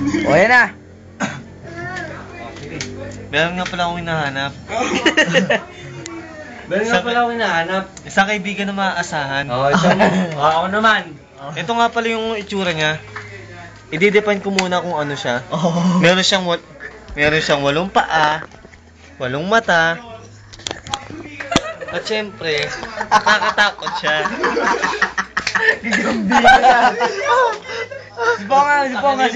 O, yan na. Meron nga pala akong hinahanap. Meron nga pala akong hinahanap. Isang kaibigan na maaasahan. Ito mo. Ako naman. Ito nga pala yung itsura niya. I-define ko muna kung ano siya. Meron siyang 8 paa, 8 mata. At syempre, nakakatakot siya. Sipong,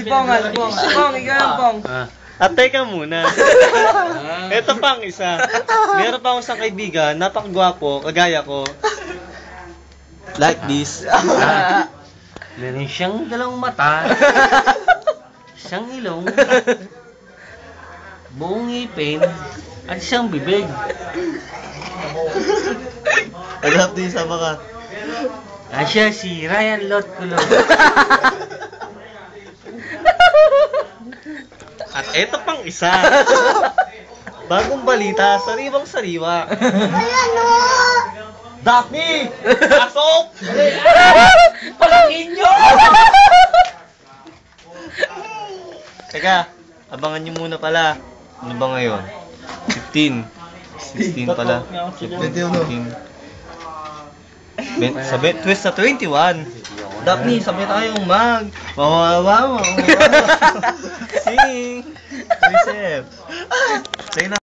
ikaw lang, Pong. At teka muna. Ito pang isa. Meron pa akong isang kaibigan, napakagwapo, kagaya ko. Like this. Meron siyang 2 mata. Isang ilong. Buong ngipin. At isang bibig. Agap din sa baka. Siya si Ryan Lotkulo. At eto pang isa. Bagong balita, sariwang sariwa. Ayan o! Daphne! Pasok! Palangin nyo! Teka, abangan nyo muna pala. Ano ba ngayon? 15. 16 pala. 15. Twist sa 21. Daphne, sabay tayong Sing! Reset. Sa'yo na.